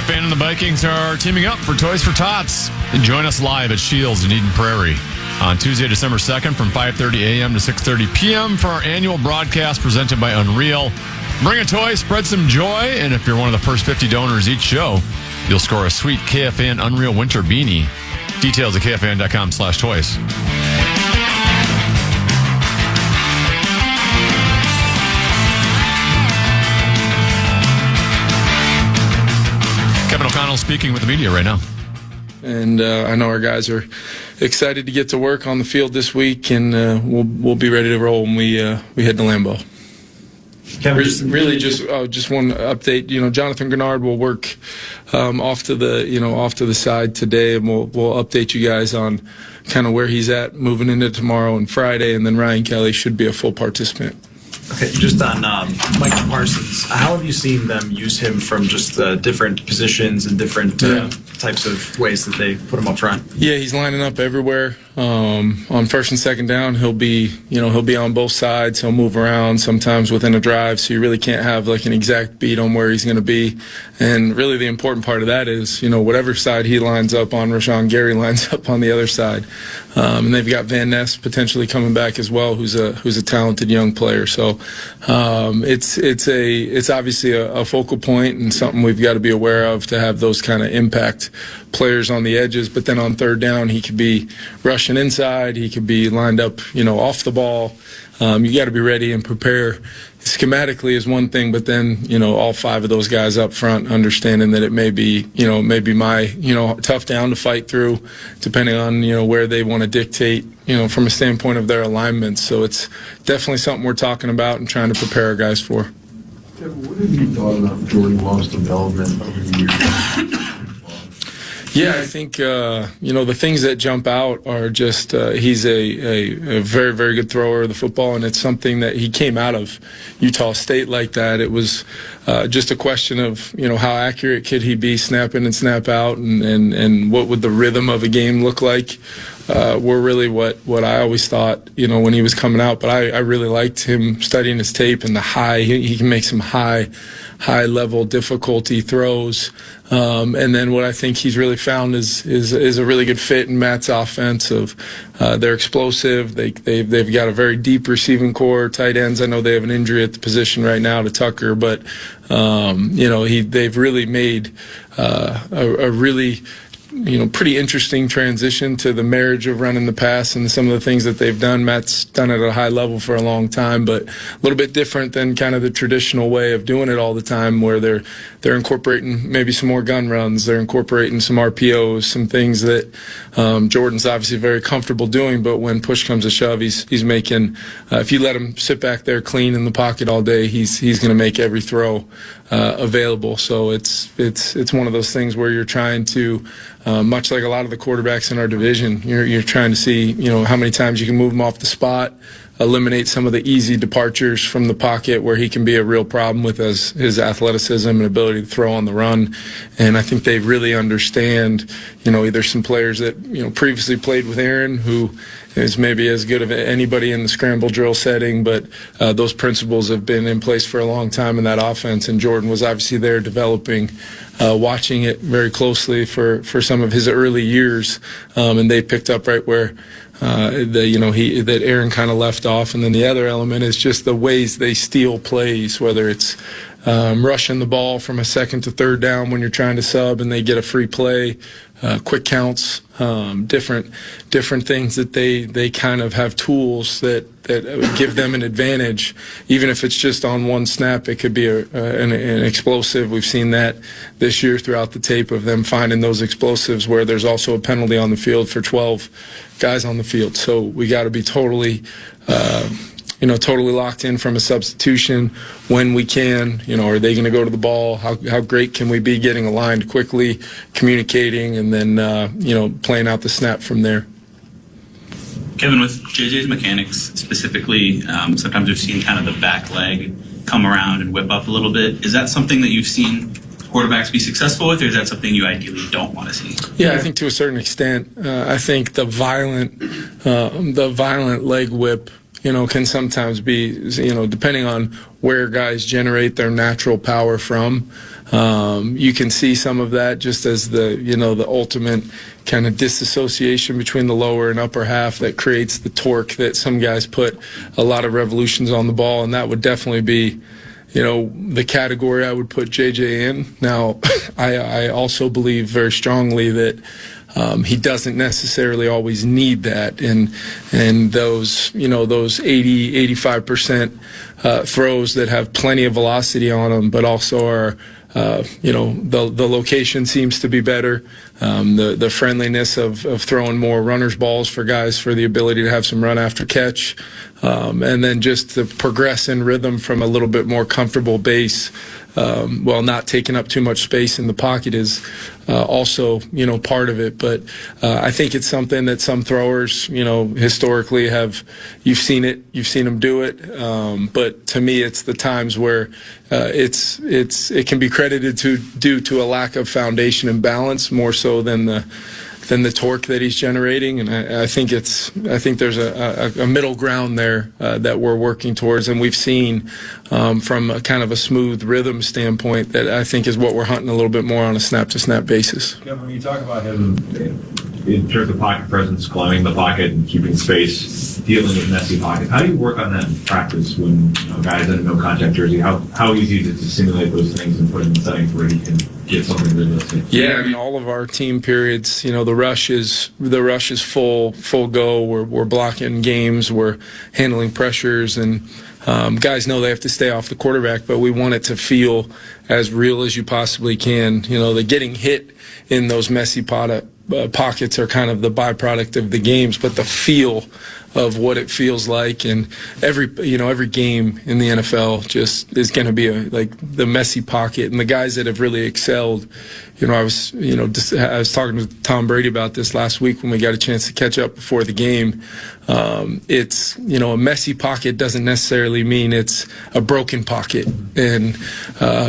KFAN and the Vikings are teaming up for Toys for Tots. And join us live at Shields in Eden Prairie on Tuesday, December 2nd from 5:30 a.m. to 6:30 p.m. for our annual broadcast presented by Unreal. Bring a toy, spread some joy, and if you're one of the first 50 donors each show, you'll score a sweet KFAN Unreal Winter Beanie. Details at KFAN.com/toys. Kevin O'Connell speaking with the media right now. And I know our guys are excited to get to work on the field this week, and we'll be ready to roll when we head to Lambeau. Kevin, just one update. Jonathan Grenard will work off to the side today, and we'll update you guys on kind of where he's at moving into tomorrow and Friday, and then Ryan Kelly should be a full participant. Okay, just on Mike Parsons, how have you seen them use him from just different positions and different types of ways that they put him up front? Yeah, he's lining up everywhere. On first and second down, he'll be on both sides. He'll move around sometimes within a drive, so you really can't have like an exact beat on where he's going to be. And really, the important part of that is, whatever side he lines up on, Rashawn Gary lines up on the other side. And they've got Van Ness potentially coming back as well, who's a talented young player. So it's obviously a focal point and something we've got to be aware of to have those kind of impact players on the edges. But then on third down, he could be rushing inside. He could be lined up, off the ball. You got to be ready and prepare. Schematically is one thing, but then, all five of those guys up front understanding that it may be my, tough down to fight through, depending on, where they want to dictate, from a standpoint of their alignments. So it's definitely something we're talking about and trying to prepare our guys for. What have you thought about Jordan Love's development over the years? Yeah, I think, the things that jump out are just he's a very, very good thrower of the football, and it's something that he came out of Utah State like that. It was just a question of, how accurate could he be snap in and snap out, and what would the rhythm of a game look like. Were really what I always thought, when he was coming out. But I really liked him studying his tape and he can make some high level difficulty throws. And then what I think he's really found is a really good fit in Matt's offense of they're explosive. They've got a very deep receiving core, tight ends. I know they have an injury at the position right now to Tucker, but they've really made a really pretty interesting transition to the marriage of running the pass and some of the things that they've done. Matt's done it at a high level for a long time, but a little bit different than kind of the traditional way of doing it all the time, where they're incorporating maybe some more gun runs. They're incorporating some RPOs, some things that Jordan's obviously very comfortable doing, but when push comes to shove, he's making, if you let him sit back there clean in the pocket all day, he's going to make every throw available. So it's one of those things where you're trying to, much like a lot of the quarterbacks in our division, you're trying to see, how many times you can move him off the spot, eliminate some of the easy departures from the pocket where he can be a real problem with his athleticism and ability to throw on the run. And I think they really understand, either some players that, previously played with Aaron, who is maybe as good of anybody in the scramble drill setting, but those principles have been in place for a long time in that offense. And Jordan was obviously there developing, watching it very closely for some of his early years, and they picked up right where that Aaron kind of left off. And then the other element is just the ways they steal plays, whether it's rushing the ball from a second to third down when you're trying to sub and they get a free play, quick counts, different things that they kind of have tools that give them an advantage. Even if it's just on one snap, it could be an explosive. We've seen that this year throughout the tape of them finding those explosives where there's also a penalty on the field for 12 guys on the field. So we got to be totally locked in from a substitution when we can. Are they going to go to the ball? How great can we be getting aligned quickly, communicating, and then, playing out the snap from there. Kevin, with JJ's mechanics specifically, sometimes we've seen kind of the back leg come around and whip up a little bit. Is that something that you've seen quarterbacks be successful with, or is that something you ideally don't want to see? Yeah, I think to a certain extent. I think the violent leg whip, can sometimes be, depending on where guys generate their natural power from. You can see some of that just as the ultimate kind of disassociation between the lower and upper half that creates the torque that some guys put a lot of revolutions on the ball, and that would definitely be the category I would put JJ in. Now, I also believe very strongly that he doesn't necessarily always need that, and those 80-85% throws that have plenty of velocity on them, but also are the location seems to be better. The friendliness of throwing more runners balls for guys for the ability to have some run after catch. And then just the progress in rhythm from a little bit more comfortable base, while not taking up too much space in the pocket is also, part of it. But I think it's something that some throwers, historically you've seen them do it. But to me, it's the times where it can be credited due to a lack of foundation and balance more so than the torque that he's generating, and I think there's a middle ground there that we're working towards, and we've seen from a kind of a smooth rhythm standpoint that I think is what we're hunting a little bit more on a snap-to-snap basis. Yeah, when you talk about him in terms of pocket presence, climbing the pocket and keeping space, dealing with messy pockets, how do you work on that in practice when guys in a no-contact jersey? How easy is it to simulate those things and put him in settings where he can get something realistic? Yeah, I mean, all of our team periods, the rush is full go. We're blocking games, we're handling pressures, and guys know they have to stay off the quarterback, but we want it to feel as real as you possibly can. The getting hit in those messy pockets are kind of the byproduct of the games, but the feel of what it feels like, and every game in the NFL just is going to be like the messy pocket, and the guys that have really excelled. I was talking to Tom Brady about this last week when we got a chance to catch up before the game. It's a messy pocket doesn't necessarily mean it's a broken pocket, and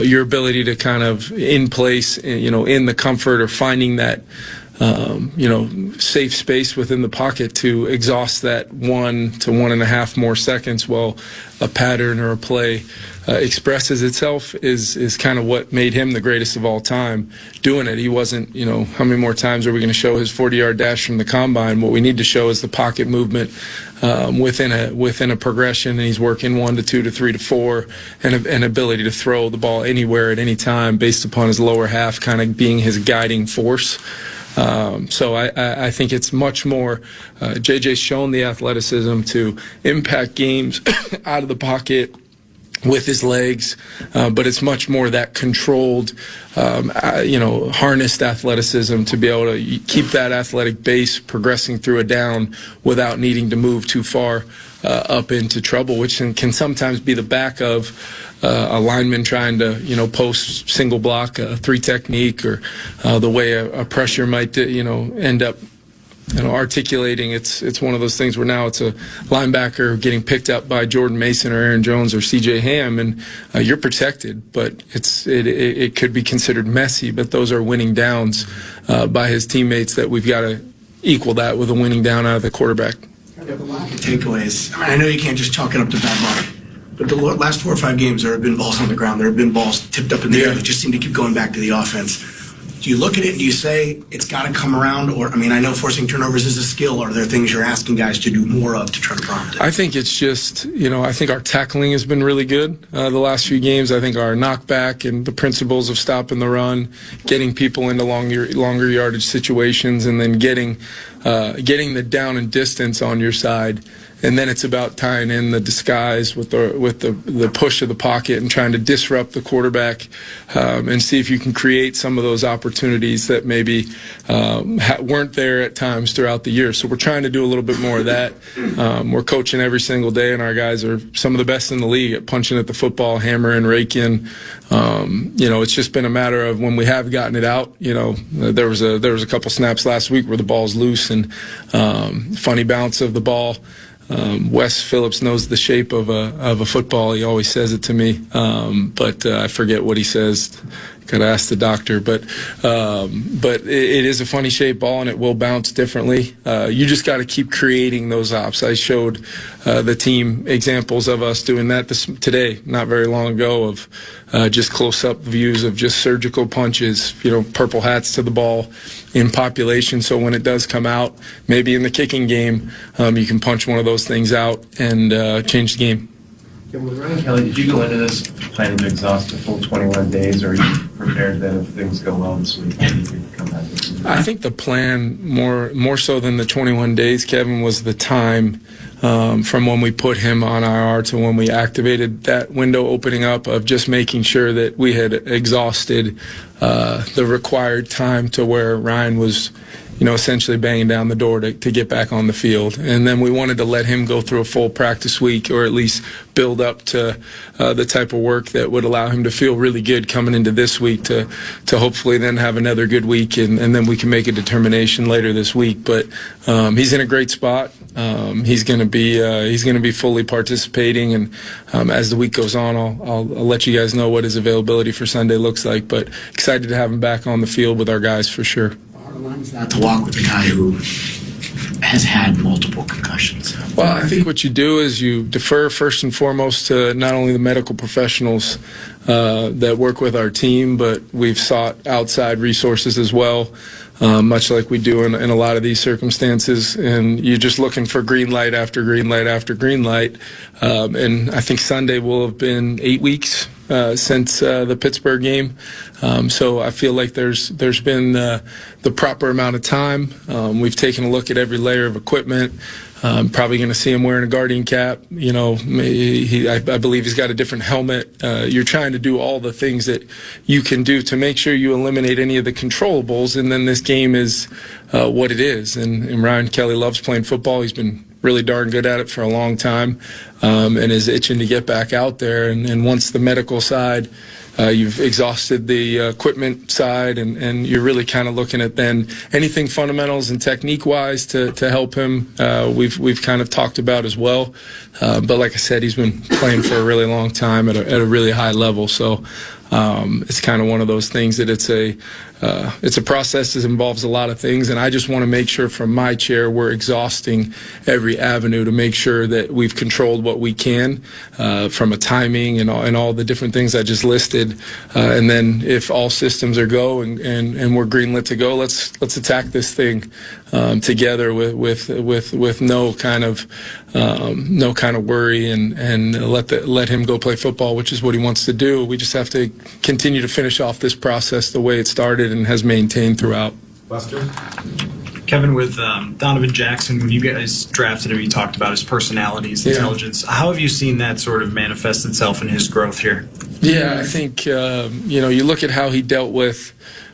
your ability to kind of in place, in the comfort or finding that safe space within the pocket to exhaust that 1 to 1.5 more seconds while a pattern or a play expresses itself is kind of what made him the greatest of all time doing it. He wasn't, how many more times are we going to show his 40-yard dash from the combine? What we need to show is the pocket movement within a progression, and he's working 1 to 2 to 3 to 4, and an ability to throw the ball anywhere at any time based upon his lower half kind of being his guiding force. So I think it's much more, JJ's shown the athleticism to impact games out of the pocket with his legs, but it's much more that controlled, harnessed athleticism to be able to keep that athletic base progressing through a down without needing to move too far up into trouble, which can sometimes be the back of a lineman trying to, post single block, three technique, or the way a pressure might, end up, articulating. It's one of those things where now it's a linebacker getting picked up by Jordan Mason or Aaron Jones or C.J. Ham, and you're protected, but it could be considered messy. But those are winning downs by his teammates that we've got to equal that with a winning down out of the quarterback. The lack of takeaways. I know you can't just chalk it up to bad luck, but the last 4 or 5 games, there have been balls on the ground. There have been balls tipped up in the air that just seem to keep going back to the offense. Do you look at it and do you say it's got to come around? Or, I know forcing turnovers is a skill. Or are there things you're asking guys to do more of to try to prompt it? I think it's just, I think our tackling has been really good the last few games. I think our knockback and the principles of stopping the run, getting people into longer yardage situations, and then getting the down and distance on your side. And then it's about tying in the disguise with the push of the pocket and trying to disrupt the quarterback and see if you can create some of those opportunities that maybe weren't there at times throughout the year. So we're trying to do a little bit more of that. We're coaching every single day, and our guys are some of the best in the league at punching at the football, hammering, raking. It's just been a matter of when we have gotten it out. There was a couple snaps last week where the ball's loose and funny bounce of the ball. Wes Phillips knows the shape of a football. He always says it to me, but I forget what he says. Gotta ask the doctor, but it is a funny shaped ball and it will bounce differently. You just got to keep creating those ops. I showed the team examples of us doing that today, not very long ago, of just close up views of just surgical punches, purple hats to the ball in population. So when it does come out, maybe in the kicking game, you can punch one of those things out and change the game. With Ryan Kelly, did you go into this planning to exhaust the full 21 days, or are you prepared that if things go well this week, you can come back? I think the plan, more so than the 21 days, Kevin, was the time from when we put him on IR to when we activated that window opening up, of just making sure that we had exhausted the required time to where Ryan was essentially banging down the door to get back on the field. And then we wanted to let him go through a full practice week, or at least build up to the type of work that would allow him to feel really good coming into this week to hopefully then have another good week, and then we can make a determination later this week. But he's in a great spot. He's going to be fully participating, and as the week goes on, I'll let you guys know what his availability for Sunday looks like. But excited to have him back on the field with our guys for sure. Not to walk with a guy who has had multiple concussions. Well, I think what you do is you defer first and foremost to not only the medical professionals that work with our team, but we've sought outside resources as well, much like we do in a lot of these circumstances. And you're just looking for green light after green light after green light. And I think Sunday will have been 8 weeks since the Pittsburgh game. So I feel like there's been the proper amount of time. We've taken a look at every layer of equipment. Probably going to see him wearing a Guardian cap. I believe he's got a different helmet. You're trying to do all the things that you can do to make sure you eliminate any of the controllables, and then this game is what it is. And Ryan Kelly loves playing football. He's been really darn good at it for a long time, and is itching to get back out there. And once the medical side, you've exhausted the equipment side, and you're really kind of looking at then anything fundamentals and technique-wise to help him. We've kind of talked about as well. But like I said, he's been playing for a really long time at a really high level. So it's kind of one of those things that it's a process that involves a lot of things, and I just want to make sure from my chair we're exhausting every avenue to make sure that we've controlled what we can from a timing and all the different things I just listed. And then if all systems are go and we're greenlit to go, let's attack this thing together with no kind of worry, and let him go play football, which is what he wants to do. We just have to continue to finish off this process the way it started and has maintained throughout. Buster? Kevin, with Donovan Jackson, when you guys drafted him, you talked about his personality, his intelligence. How have you seen that sort of manifest itself in his growth here? Yeah, I think, you look at how he dealt with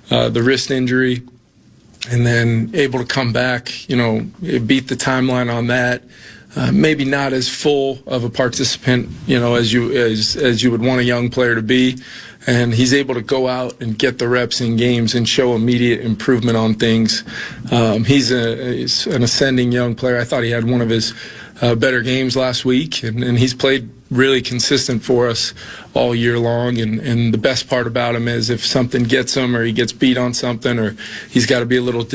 the wrist injury, and then able to come back, beat the timeline on that. Maybe not as full of a participant, as you would want a young player to be. And he's able to go out and get the reps in games and show immediate improvement on things. He's an ascending young player. I thought he had one of his better games last week, and he's played really consistent for us all year long. And the best part about him is if something gets him, or he gets beat on something, or he's got to be a little,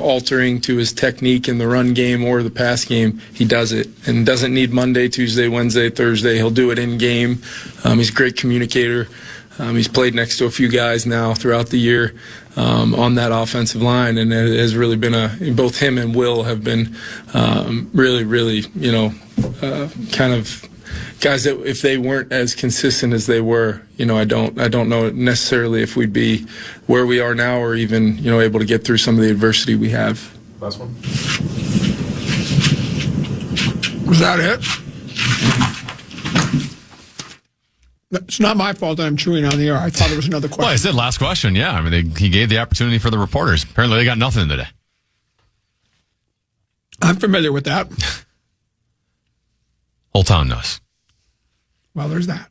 altering to his technique in the run game or the pass game, he does it, and doesn't need Monday, Tuesday, Wednesday, Thursday. He'll do it in game. He's a great communicator. He's played next to a few guys now throughout the year on that offensive line, and it has really been both him and Will have been really, kind of guys that if they weren't as consistent as they were, I don't know necessarily if we'd be where we are now, or even, able to get through some of the adversity we have. Last one. Was that it? It's not my fault that I'm chewing on the air. I thought it was another question. Well, I said last question. Yeah, I mean, he gave the opportunity for the reporters. Apparently, they got nothing today. I'm familiar with that. Whole town knows. Well, there's that.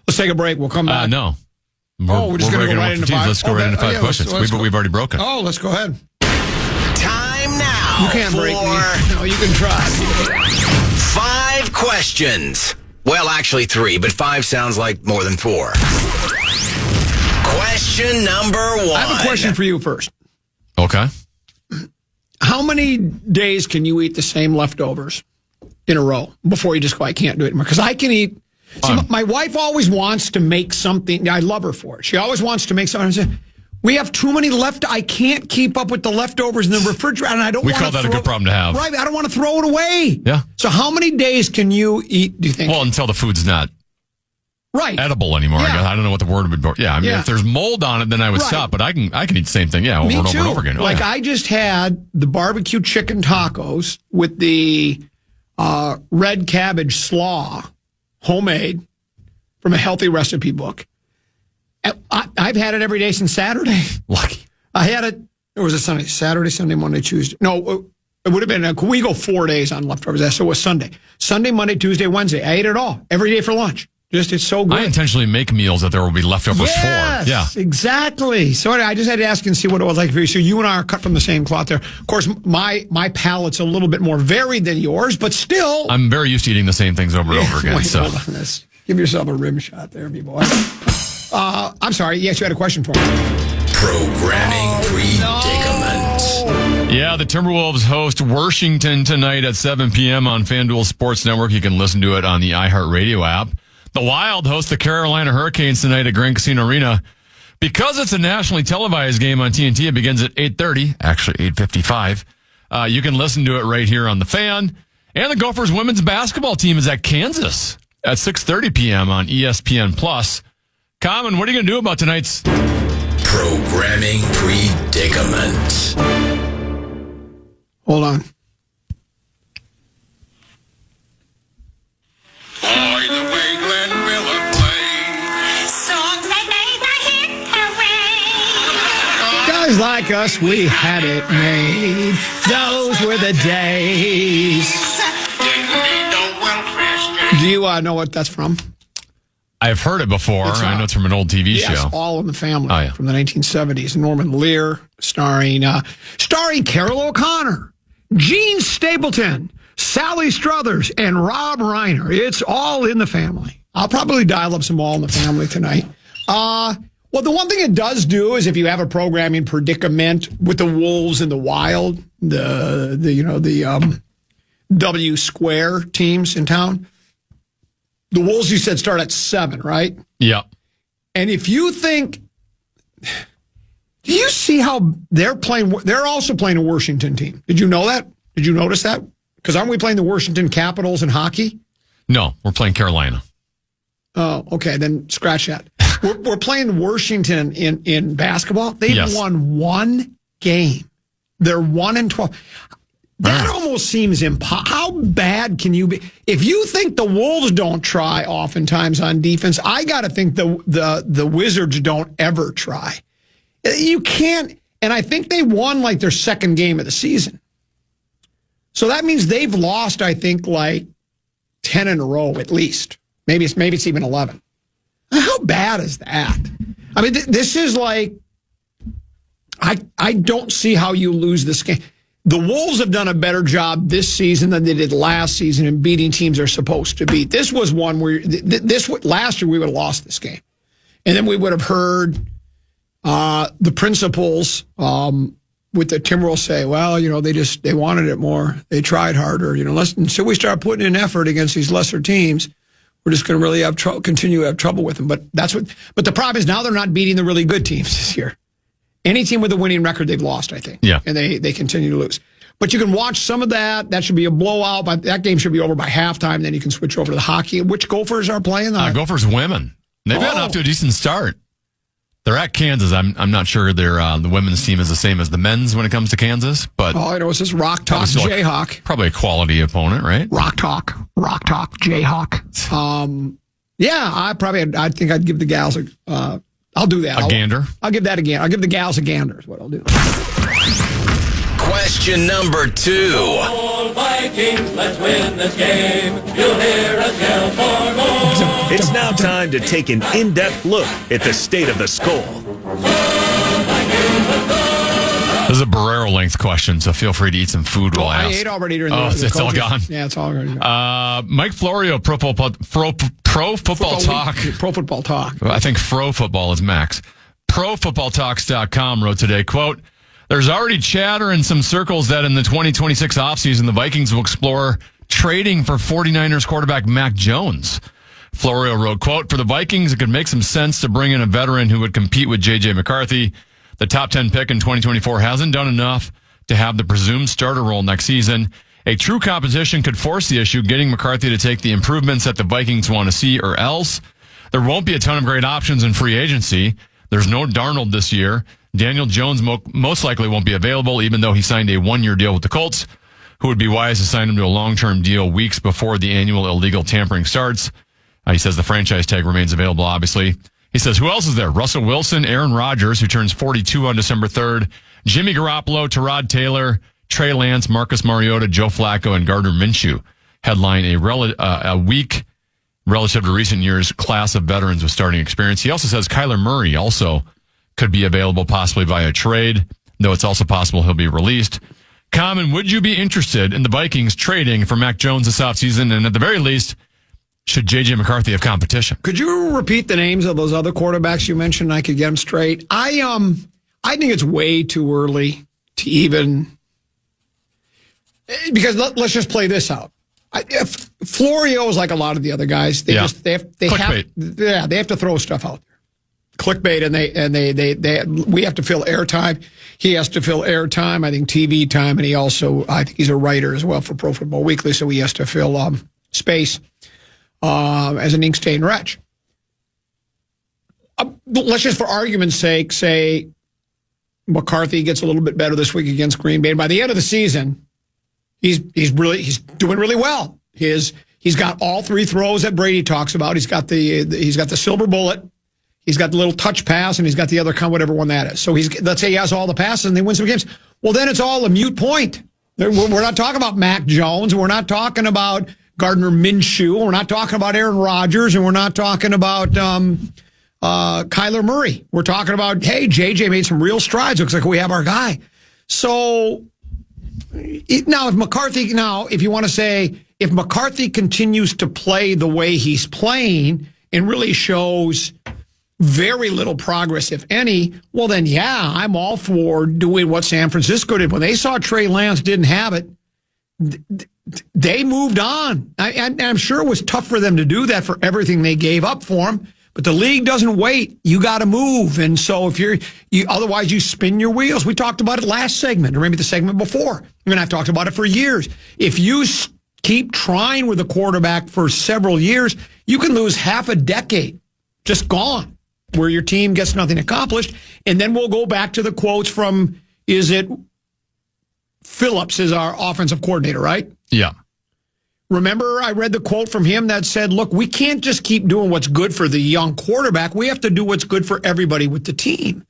Let's take a break. We'll come back. No. We're just going to go right into five. Let's go right into five questions. We've already broken. Oh, let's go ahead. Time now. You can't break me. No, you can try. 5 questions. Well, actually 3, but 5 sounds like more than 4. Question number 1. I have a question for you first. Okay. How many days can you eat the same leftovers in a row before you just go, I can't do it anymore? Because I can eat. See, my wife always wants to make something. I love her for it. She always wants to make something. I say, we have too many left. I can't keep up with the leftovers in the refrigerator, and I don't. We call that a good problem to have. Right, I don't want to throw it away. Yeah. So how many days can you eat? Do you think? Well, until the food's not right edible anymore. Yeah. I guess. I don't know what the word would be. Yeah, I mean, if there's mold on it, then I would Right. stop. But I can eat the same thing. Yeah, over Me and over too. and over again. Like I just had the barbecue chicken tacos with the red cabbage slaw, homemade from a healthy recipe book. I've had it every day since Saturday. Lucky. I had it. It was a Sunday, Saturday, Sunday, Monday, Tuesday. No, it would have been. We go 4 days on leftovers. So it was Sunday, Monday, Tuesday, Wednesday. I ate it all every day for lunch. Just it's so good. I intentionally make meals that there will be leftovers yes, for. Yeah, exactly. So I just had to ask and see what it was like for you. So you and I are cut from the same cloth there. Of course, my palate's a little bit more varied than yours, but still. I'm very used to eating the same things over and over again. Wait, So hold on this. Give yourself a rim shot there, B-boy. I'm sorry. Yes, you had a question for me. Programming predicament. yeah, the Timberwolves host Washington tonight at 7 p.m. on FanDuel Sports Network. You can listen to it on the iHeartRadio app. The Wild host the Carolina Hurricanes tonight at Grand Casino Arena. Because it's a nationally televised game on TNT, it begins at 8:30, actually 8:55. You can listen to it right here on the Fan. And the Gophers women's basketball team is at Kansas at 6:30 p.m. on ESPN+. Common, what are you going to do about tonight's Programming predicament. Hold on. Boy, the way Glenn Miller played. Songs that made my hit parade. Guys like us, we had it made. Those were the days. Do you know what that's from? I've heard it before. I know it's from an old TV show. All in the Family yeah. from the 1970s. Norman Lear, starring Carol O'Connor, Gene Stapleton, Sally Struthers, and Rob Reiner. It's all in the Family. I'll probably dial up some All in the Family tonight. Well, the one thing it does do is if you have a programming predicament with the Wolves and the Wild, the W Square teams in town. The Wolves, you said, start at 7, right? Yeah. And if you think, do you see how they're playing? They're also playing a Washington team. Did you know that? Did you notice that? Because aren't we playing the Washington Capitals in hockey? No, we're playing Carolina. Oh, okay. Then scratch that. We're playing Washington in basketball. They've won one game. They're 1-12. That almost seems impossible. How bad can you be? If you think the Wolves don't try oftentimes on defense, I got to think the Wizards don't ever try. You can't. And I think they won like their second game of the season. So that means they've lost, I think, like 10 in a row at least. Maybe it's even 11. How bad is that? I mean, this is like, I don't see how you lose this game. The Wolves have done a better job this season than they did last season in beating teams they're supposed to beat. This was one where last year we would have lost this game. And then we would have heard the principals with the Timberwolves say, well, they wanted it more. They tried harder. Until we start putting in effort against these lesser teams, we're just going to really continue to have trouble with them. But but the problem is now they're not beating the really good teams this year. Any team with a winning record, they've lost, I think. Yeah. And they continue to lose. But you can watch some of that. That should be a blowout. But that game should be over by halftime. Then you can switch over to the hockey. Which Gophers are playing? Gophers women. They've gotten off to a decent start. They're at Kansas. I'm not sure the women's team is the same as the men's when it comes to Kansas. But all I know is this ROK TOK Jayhawk. Probably a quality opponent, right? ROK TOK Jayhawk. Yeah, I think I'd give the gals I'll do that. A gander? I'll give that a gander. I'll give the gals a gander is what I'll do. Question number 2. All Vikings, let's win this game. You'll hear us yell for more. It's now time to take an in-depth look at the state of the skull. This is a Barrero-length question, so feel free to eat some food while I ask. I ate already during the it's all gone? Yeah, it's all gone. Mike Florio, Pro Football Talk. Pro Football Talk. I think Fro Football is Max. ProFootballTalks.com wrote today, quote, "There's already chatter in some circles that in the 2026 offseason, the Vikings will explore trading for 49ers quarterback Mac Jones." Florio wrote, quote, "For the Vikings, it could make some sense to bring in a veteran who would compete with J.J. McCarthy. The top 10 pick in 2024 hasn't done enough to have the presumed starter role next season. A true competition could force the issue, getting McCarthy to take the improvements that the Vikings want to see, or else there won't be a ton of great options in free agency. There's no Darnold this year. Daniel Jones most likely won't be available, even though he signed a one-year deal with the Colts, who would be wise to sign him to a long-term deal weeks before the annual illegal tampering starts." He says the franchise tag remains available, obviously. He says, who else is there? Russell Wilson, Aaron Rodgers, who turns 42 on December 3rd, Jimmy Garoppolo, Tyrod Taylor, Trey Lance, Marcus Mariota, Joe Flacco, and Gardner Minshew headline a weak, relative to recent years, class of veterans with starting experience. He also says Kyler Murray also could be available possibly via trade, though it's also possible he'll be released. Common, would you be interested in the Vikings trading for Mac Jones this offseason? And at the very least, should J.J. McCarthy have competition? Could you repeat the names of those other quarterbacks you mentioned? I could get them straight. I think it's way too early to even, because let's just play this out. Florio is like a lot of the other guys. They have to throw stuff out there. Clickbait, and we have to fill airtime. He has to fill airtime. I think TV time, and I think he's a writer as well for Pro Football Weekly, so he has to fill space. As an ink-stained wretch. Let's just, for argument's sake, say McCarthy gets a little bit better this week against Green Bay. And by the end of the season, he's doing really well. He's got all three throws that Brady talks about. He's got the silver bullet. He's got the little touch pass, and he's got the other whatever one that is. So let's say he has all the passes and they win some games. Well, then it's all a moot point. We're not talking about Mac Jones. We're not talking about Gardner Minshew. We're not talking about Aaron Rodgers, and we're not talking about Kyler Murray. We're talking about, hey, JJ made some real strides. Looks like we have our guy. So now, if you want to say, if McCarthy continues to play the way he's playing and really shows very little progress, if any, well, then, yeah, I'm all for doing what San Francisco did. When they saw Trey Lance didn't have it, they moved on. I'm sure it was tough for them to do that for everything they gave up for him, but the league doesn't wait. You got to move. And so otherwise you spin your wheels. We talked about it last segment, or maybe the segment before. I've talked about it for years. If you keep trying with a quarterback for several years, you can lose half a decade, just gone, where your team gets nothing accomplished. And then we'll go back to the quotes from, Phillips is our offensive coordinator, right? Yeah. Remember, I read the quote from him that said, look, we can't just keep doing what's good for the young quarterback. We have to do what's good for everybody with the team.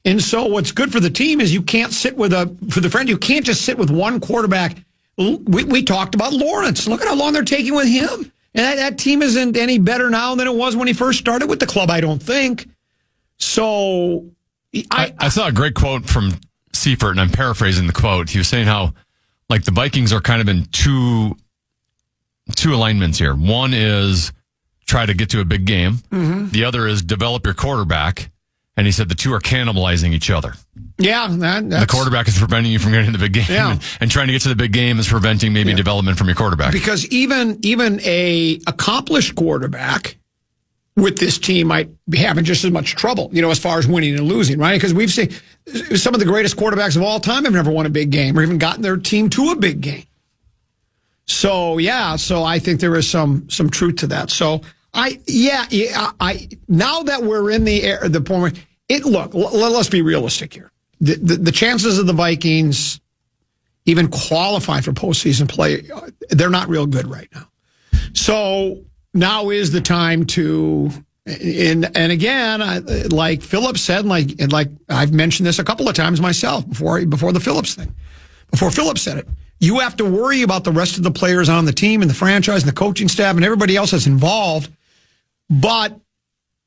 And so what's good for the team is you can't sit you can't just sit with one quarterback. We talked about Lawrence. Look at how long they're taking with him. And that team isn't any better now than it was when he first started with the club, I don't think. So I saw a great quote from Seifert, and I'm paraphrasing the quote. He was saying how, like, the Vikings are kind of in two alignments here. One is try to get to a big game. Mm-hmm. The other is develop your quarterback. And he said the two are cannibalizing each other. Yeah. The quarterback is preventing you from getting to the big game. Yeah. And trying to get to the big game is preventing maybe development from your quarterback. Because even a accomplished quarterback with this team might be having just as much trouble, as far as winning and losing, right? Because we've seen some of the greatest quarterbacks of all time have never won a big game or even gotten their team to a big game. So I think there is some truth to that. So I now that we're in the point, let's be realistic here. The chances of the Vikings even qualifying for postseason play, they're not real good right now. So now is the time to, and again, like Phillips said, and like I've mentioned this a couple of times myself before the Phillips thing. Before Phillips said it, you have to worry about the rest of the players on the team and the franchise and the coaching staff and everybody else that's involved. But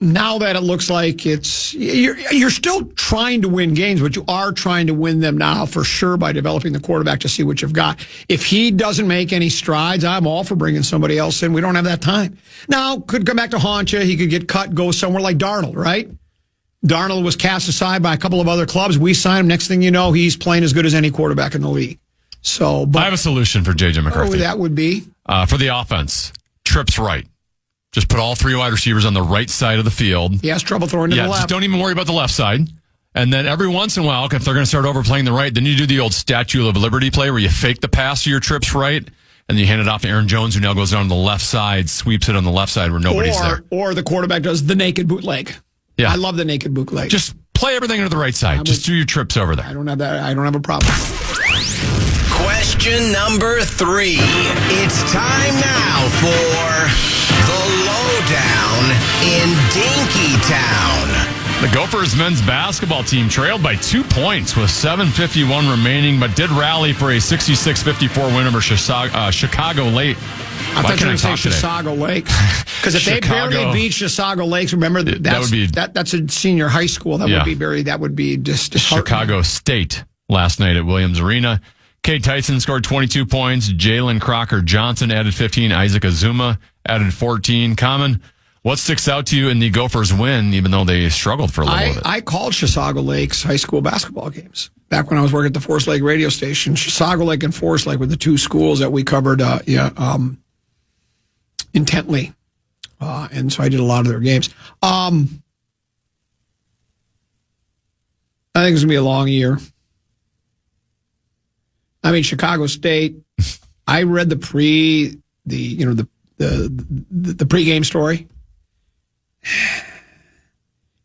now that it looks like you're still trying to win games, but you are trying to win them now for sure by developing the quarterback to see what you've got. If he doesn't make any strides, I'm all for bringing somebody else in. We don't have that time. Now, could come back to haunt you. He could get cut, go somewhere like Darnold, right? Darnold was cast aside by a couple of other clubs. We signed him. Next thing you know, he's playing as good as any quarterback in the league. So, but I have a solution for J.J. McCarthy. that would be? For the offense, trips right. Just put all 3 wide receivers on the right side of the field. He has trouble throwing to the left. Just don't even worry about the left side. And then every once in a while, if they're going to start overplaying the right, then you do the old Statue of Liberty play where you fake the pass to your trips right, and you hand it off to Aaron Jones, who now goes down to the left side, sweeps it on the left side where nobody's there. Or the quarterback does the naked bootleg. Yeah. I love the naked bootleg. Just play everything to the right side. Just do your trips over there. I don't have that. I don't have a problem. Question number 3. It's time now for the lowdown in Dinkytown. The Gophers men's basketball team trailed by 2 points with 7:51 remaining, but did rally for a 66-54 win over Chicago late. I thought you were going to say Chisago Lakes. Because if they barely beat Chisago Lakes, remember that's a senior high school. That would be just Chicago State last night at Williams Arena. Cade Tyson scored 22 points. Jalen Crocker Johnson added 15. Isaac Azuma added 14. Common, what sticks out to you in the Gophers win, even though they struggled for a little bit? I called Chisago Lakes high school basketball games back when I was working at the Forest Lake radio station. Chisago Lake and Forest Lake were the 2 schools that we covered intently. And so I did a lot of their games. I think it's going to be a long year. I mean, Chicago State, I read the pregame story.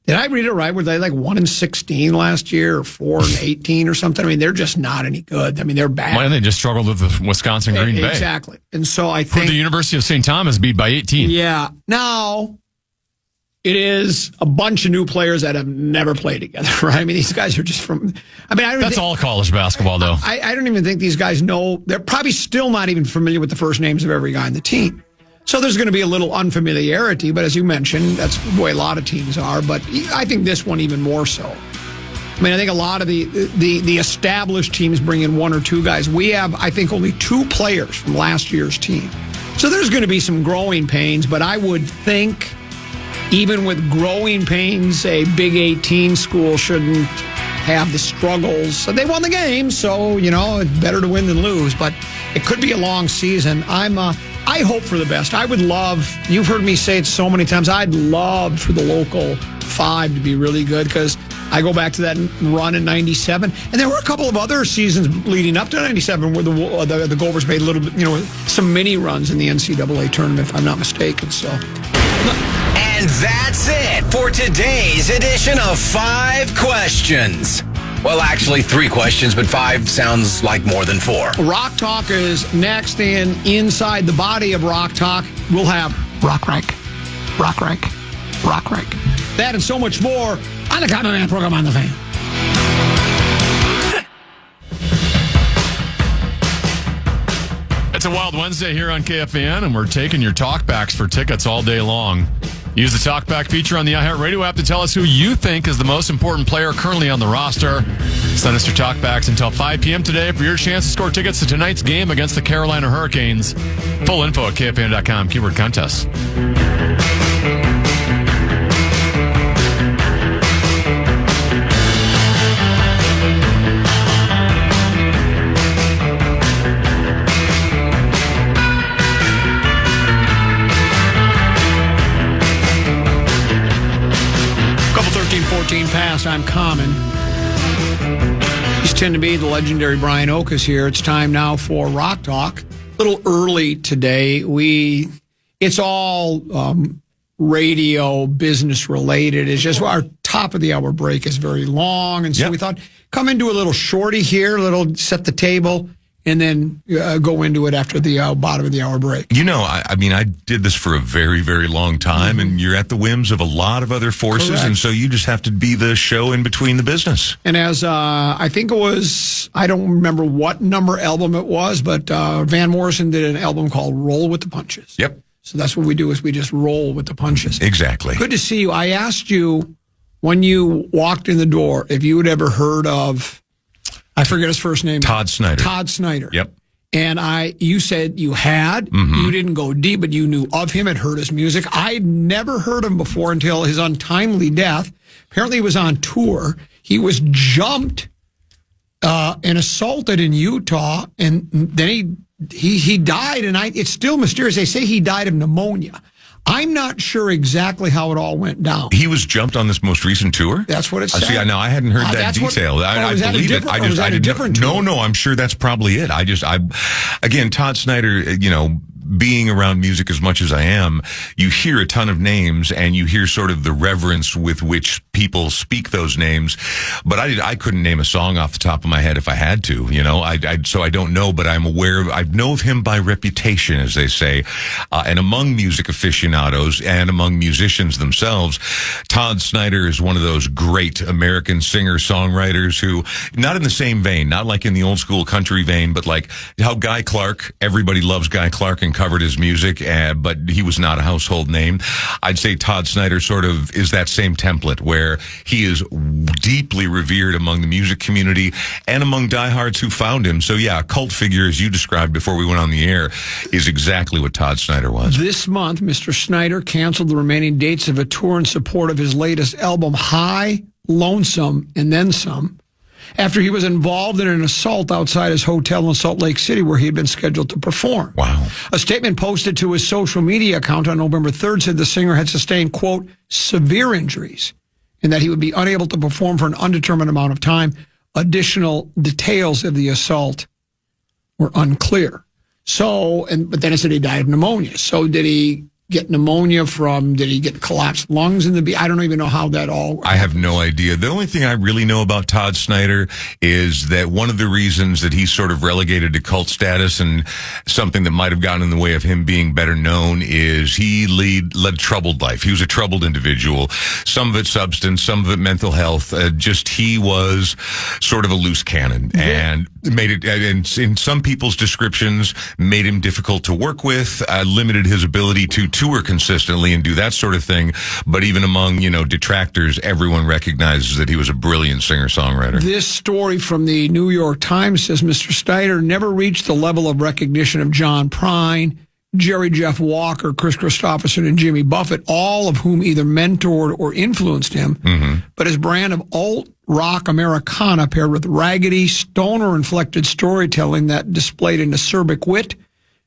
Did I read it right? Were they like 1-16 last year or 4-18 or something? I mean, they're just not any good. I mean, they're bad. Why didn't they just struggle with the Wisconsin Green Bay? Exactly. And so I think the University of St. Thomas beat by 18. Yeah. Now it is a bunch of new players that have never played together, right? I mean, these guys are just from. I mean, that's all college basketball, though. I don't even think these guys know. They're probably still not even familiar with the first names of every guy on the team. So there's going to be a little unfamiliarity, but as you mentioned, that's the way a lot of teams are. But I think this one even more so. I mean, I think a lot of the established teams bring in 1 or 2 guys. We have, I think, only 2 players from last year's team. So there's going to be some growing pains, but I would think even with growing pains, a Big 18 school shouldn't have the struggles. So they won the game, so, it's better to win than lose. But it could be a long season. I hope for the best. I would love, you've heard me say it so many times, I'd love for the local 5 to be really good because I go back to that run in 97. And there were a couple of other seasons leading up to 97 where the Gophers made a little bit, some mini runs in the NCAA tournament, if I'm not mistaken. So. And that's it for today's edition of 5 Questions. Well, actually, 3 questions, but 5 sounds like more than 4. Rock Talk is next, and inside the body of Rock Talk, we'll have Rock Rank. That and so much more on the Common Man program on The Fan. It's a Wild Wednesday here on KFAN, and we're taking your talkbacks for tickets all day long. Use the talkback feature on the iHeartRadio app to tell us who you think is the most important player currently on the roster. Send us your talkbacks until 5 p.m. today for your chance to score tickets to tonight's game against the Carolina Hurricanes. Full info at KFAN.com, keyword contest. Couple 13-14 past, I'm Common. He's 10 to be. The legendary Brian Oak is here. It's time now for Rock Talk. A little early today. It's all radio business related. It's just our top of the hour break is very long. And so we thought, come into a little shorty here, set the table, and then go into it after the bottom of the hour break. I did this for a very, very long time, and you're at the whims of a lot of other forces, Correct. and so you just have to be the show in between the business. And as I think it was, I don't remember what number album it was, but Van Morrison did an album called Roll with the Punches. Yep. So that's what we do, is we just roll with the punches. Exactly. Good to see you. I asked you when you walked in the door if you had ever heard of, I forget his first name. Todd Snyder. Todd Snyder. Yep. And you said you had. You didn't go deep, but you knew of him and heard his music. I'd never heard him before until his untimely death. Apparently, he was on tour. He was jumped and assaulted in Utah, and then he died. And it's still mysterious. They say he died of pneumonia. I'm not sure exactly how it all went down. He was jumped on this most recent tour? That's what it said. See, I hadn't heard that detail. I believe it. I didn't. No, I'm sure that's probably it. Again, Todd Snyder, being around music as much as I am, you hear a ton of names and you hear sort of the reverence with which people speak those names. But I couldn't name a song off the top of my head if I had to, so I don't know, but I'm aware, I know of him by reputation, as they say. And among music aficionados and among musicians themselves, Todd Snyder is one of those great American singer-songwriters who, not in the same vein, not like in the old school country vein, but like how Guy Clark, everybody loves Guy Clark and covered his music, but he was not a household name. I'd say Todd Snyder sort of is that same template where he is deeply revered among the music community and among diehards who found him. So yeah, a cult figure, as you described before we went on the air, is exactly what Todd Snyder was. This month, Mr. Snyder canceled the remaining dates of a tour in support of his latest album, High, Lonesome, and Then Some, after he was involved in an assault outside his hotel in Salt Lake City where he had been scheduled to perform. Wow. A statement posted to his social media account on November 3rd said the singer had sustained, quote, severe injuries and that he would be unable to perform for an undetermined amount of time. Additional details of the assault were unclear. But then it said he died of pneumonia. So did he get pneumonia did he get collapsed lungs I don't even know how that all... I have no idea. The only thing I really know about Todd Snyder is that one of the reasons that he's sort of relegated to cult status and something that might have gotten in the way of him being better known is he led a troubled life. He was a troubled individual. Some of it substance, some of it mental health. He was sort of a loose cannon and made it, and in some people's descriptions, made him difficult to work with, limited his ability to tour consistently and do that sort of thing. But even among, detractors, everyone recognizes that he was a brilliant singer-songwriter. This story from the New York Times says Mr. Snyder never reached the level of recognition of John Prine, Jerry Jeff Walker, Chris Christopherson, and Jimmy Buffett, all of whom either mentored or influenced him. Mm-hmm. But his brand of alt-rock Americana paired with raggedy, stoner-inflected storytelling that displayed an acerbic wit,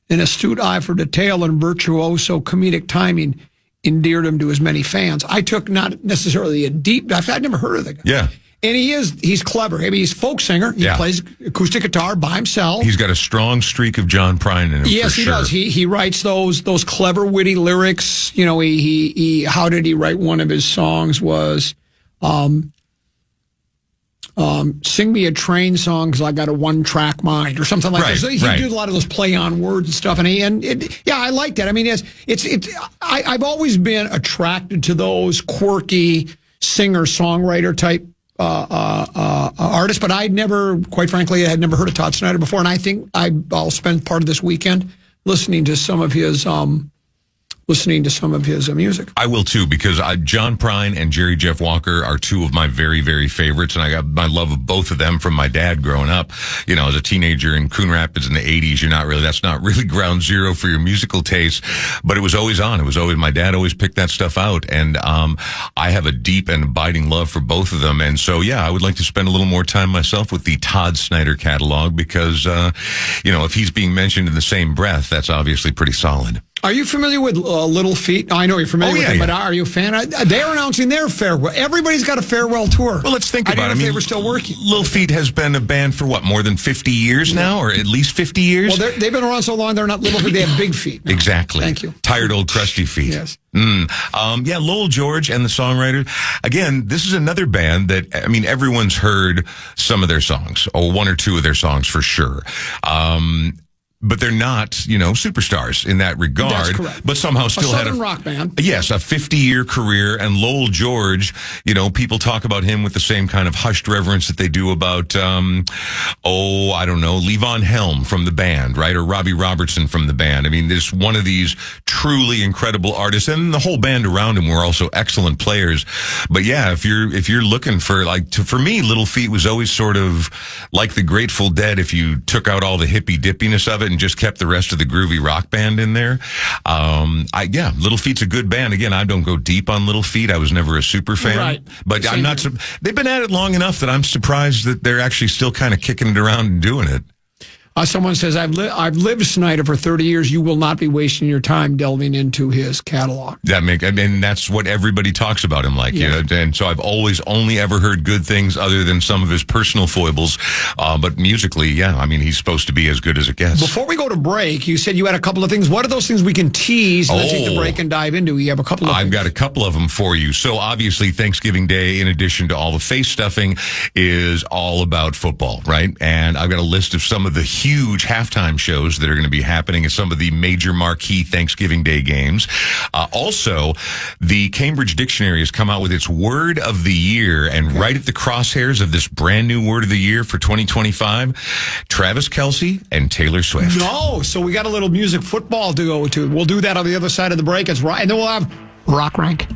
an astute eye for detail, and virtuoso comedic timing endeared him to his many fans. I took not necessarily a deep dive. I'd never heard of the guy. Yeah. And he's clever. I mean, he's a folk singer. He plays acoustic guitar by himself. He's got a strong streak of John Prine in him. Yes, he does. He writes those clever, witty lyrics. He how did he write one of his songs was, sing me a train song because I got a one-track mind or something like that. So he did a lot of those play on words and stuff. I like that. I mean, I've always been attracted to those quirky singer-songwriter type artists, but quite frankly, I had never heard of Todd Snyder before. And I think I'll spend part of this weekend listening to some of his music. I will too, because John Prine and Jerry Jeff Walker are two of my very, very favorites, and I got my love of both of them from my dad growing up. As a teenager in Coon Rapids in the 80s, that's not really ground zero for your musical taste, but it was always on. My dad always picked that stuff out, and I have a deep and abiding love for both of them. And so, I would like to spend a little more time myself with the Todd Snyder catalog because, if he's being mentioned in the same breath, that's obviously pretty solid. Are you familiar with Little Feat? I know you're familiar with them, but are you a fan? They're announcing their farewell. Everybody's got a farewell tour. Well, let's think about it. I didn't know if they were still working. Little Feat has been a band for more than 50 years now, or at least 50 years? Well, they've been around so long, they're not Little Feat, they have big feet now. Exactly. Thank you. Tired old crusty feet. Yes. Lowell George and the songwriter. Again, this is another band that, everyone's heard some of their songs, or one or two of their songs for sure. but they're not, superstars in that regard. That's correct. But somehow still had Southern rock band. Yes, a 50-year career. And Lowell George, people talk about him with the same kind of hushed reverence that they do about, I don't know, Levon Helm from the band, right? Or Robbie Robertson from the band. I mean, there's one of these truly incredible artists, and the whole band around him were also excellent players. But yeah, if you're looking for, for me, Little Feat was always sort of like the Grateful Dead if you took out all the hippy dippiness of it and just kept the rest of the groovy rock band in there. Little Feat's a good band. Again, I don't go deep on Little Feat. I was never a super fan. Right. But I'm not. They've been at it long enough that I'm surprised that they're actually still kind of kicking it around and doing it. Someone says, I've lived Snyder for 30 years. You will not be wasting your time delving into his catalog. And that's what everybody talks about him like. Yeah. And so I've always only ever heard good things other than some of his personal foibles. But musically, he's supposed to be as good as it gets. Before we go to break, you said you had a couple of things. What are those things we can tease and then take the break and dive into? You have a couple of I've got a couple of them for you. So obviously Thanksgiving Day, in addition to all the face stuffing, is all about football, right? And I've got a list of some of the huge halftime shows that are going to be happening at some of the major marquee Thanksgiving Day games. Also, the Cambridge Dictionary has come out with its word of the year, and right at the crosshairs of this brand new word of the year for 2025, Travis Kelce and Taylor Swift. No, so we got a little music football to go to. We'll do that on the other side of the break. It's right, and then we'll have Rock Rank.